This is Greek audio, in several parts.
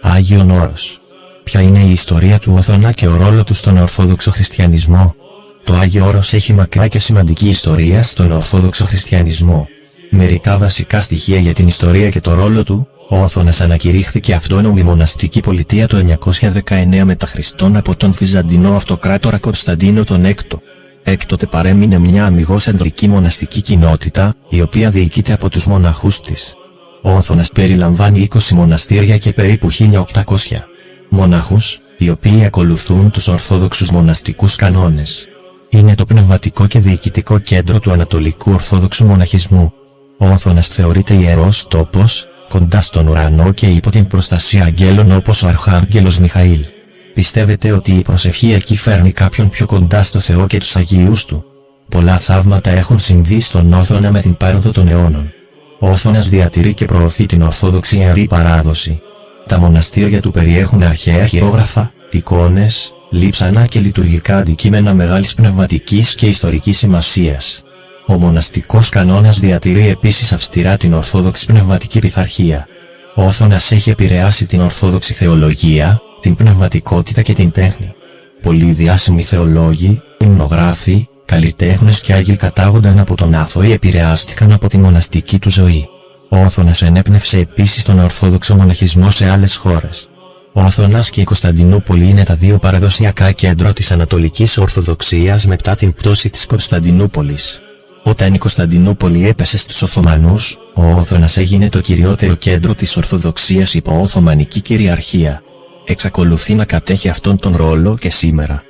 Άγιον Όρος. Ποια είναι η ιστορία του Όθωνα και ο ρόλο του στον Ορθόδοξο Χριστιανισμό? Το Άγιο Όρος έχει μακρά και σημαντική ιστορία στον Ορθόδοξο Χριστιανισμό. Μερικά βασικά στοιχεία για την ιστορία και το ρόλο του. Ο Όθωνας ανακηρύχθηκε αυτόνομη μοναστική πολιτεία το 919 μετά Χριστόν από τον Βυζαντινό αυτοκράτορα Κωνσταντίνο τον Έκτο. Έκτοτε παρέμεινε μια αμιγώς ανδρική μοναστική κοινότητα, η οποία διοικείται από τους μοναχούς της. Ο Όθωνας περιλαμβάνει 20 μοναστήρια και περίπου 1800 μοναχούς, οι οποίοι ακολουθούν τους ορθόδοξους μοναστικούς κανόνες. Είναι το πνευματικό και διοικητικό κέντρο του Ανατολικού Ορθόδοξου Μοναχισμού. Ο Όθωνας θεωρείται ιερός τόπος, κοντά στον ουρανό και υπό την προστασία αγγέλων όπως ο Αρχάγγελος Μιχαήλ. Πιστεύετε ότι η προσευχή εκεί φέρνει κάποιον πιο κοντά στο Θεό και τους Αγίους του? Πολλά θαύματα έχουν συμβεί στον Όθωνα με την πάροδο των αιώνων. Ο Όθωνας διατηρεί και προωθεί την Ορθόδοξη Ιερή Παράδοση. Τα μοναστήρια του περιέχουν αρχαία χειρόγραφα, εικόνες, λείψανα και λειτουργικά αντικείμενα μεγάλης πνευματικής και ιστορικής σημασίας. Ο μοναστικός κανόνας διατηρεί επίσης αυστηρά την Ορθόδοξη πνευματική πειθαρχία. Ο Όθωνας έχει επηρεάσει την Ορθόδοξη θεολογία, την πνευματικότητα και την τέχνη. Πολλοί διάσημοι θεολόγοι, υμνογράφοι, καλλιτέχνες και άγιοι κατάγονταν από τον Άθο ή επηρεάστηκαν από τη μοναστική του ζωή. Ο Όθωνας ενέπνευσε επίσης τον Ορθόδοξο μοναχισμό σε άλλες χώρες. Ο Όθωνας και η Κωνσταντινούπολη είναι τα δύο παραδοσιακά κέντρα της Ανατολικής Ορθοδοξίας μετά την πτώση της Κωνσταντινούπολης. Όταν η Κωνσταντινούπολη έπεσε στους Οθωμανούς, ο Όθωνας έγινε το κυριότερο κέντρο της Ορθοδοξίας υπό Οθωμανική κυριαρχία. Εξακολουθεί να κατέχει αυτόν τον ρόλο και σήμερα.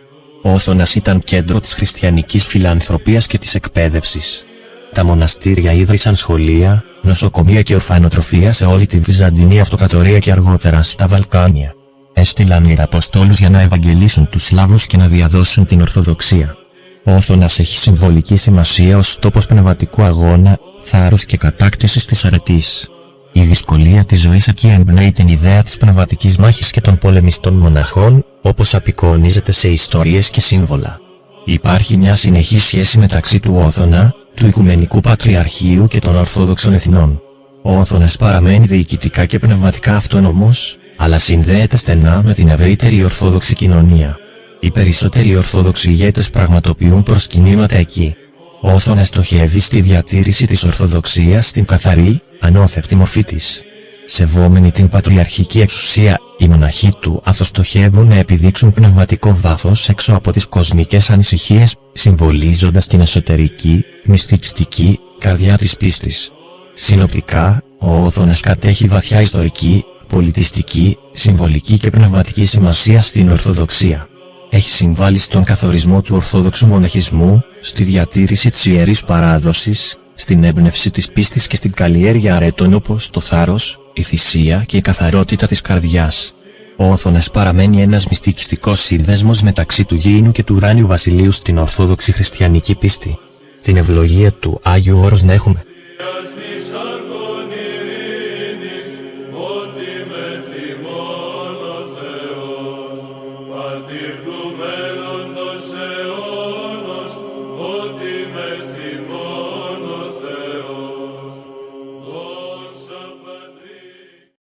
Ο Όθωνας ήταν κέντρο της χριστιανικής φιλανθρωπίας και της εκπαίδευσης. Τα μοναστήρια ίδρυσαν σχολεία, νοσοκομεία και ορφανοτροφία σε όλη τη Βυζαντινή Αυτοκρατορία και αργότερα στα Βαλκάνια. Έστειλαν ιεραποστόλους για να ευαγγελίσουν τους Σλάβους και να διαδώσουν την Ορθοδοξία. Ο Όθωνας έχει συμβολική σημασία ως τόπος πνευματικού αγώνα, θάρρους και κατάκτησης της αρετής. Η δυσκολία της ζωής εκεί εμπνέει την ιδέα της πνευματικής μάχης και των πολεμιστών μοναχών, όπως απεικονίζεται σε ιστορίες και σύμβολα. Υπάρχει μια συνεχή σχέση μεταξύ του Όθωνα, του Οικουμενικού Πατριαρχείου και των Ορθόδοξων Εθνών. Ο Όθωνας παραμένει διοικητικά και πνευματικά αυτόνομος, αλλά συνδέεται στενά με την ευρύτερη Ορθόδοξη κοινωνία. Οι περισσότεροι Ορθόδοξοι ηγέτες πραγματοποιούν προσκυνήματα εκεί. Ο Όθωνας στοχεύει στη διατήρηση της Ορθοδοξίας στην καθαρή, ανώθευτη μορφή της. Σεβόμενοι την πατριαρχική εξουσία, οι μοναχοί του Άθο στοχεύουν να επιδείξουν πνευματικό βάθος έξω από τις κοσμικές ανησυχίες, συμβολίζοντας την εσωτερική, μυστικιστική, καρδιά της πίστης. Συνοπτικά, ο Όθωνας κατέχει βαθιά ιστορική, πολιτιστική, συμβολική και πνευματική σημασία στην Ορθοδοξία. Έχει συμβάλει στον καθορισμό του Ορθόδοξου μοναχισμού, στη διατήρηση της Ιερής Παράδοσης, στην έμπνευση της πίστης και στην καλλιέργεια αρετών όπως το θάρρος, η θυσία και η καθαρότητα της καρδιάς. Ο Όθωνας παραμένει ένας μυστικιστικός σύνδεσμος μεταξύ του γήινου και του ουράνιου βασιλείου στην Ορθόδοξη χριστιανική πίστη. Την ευλογία του Άγιου Όρους να έχουμε.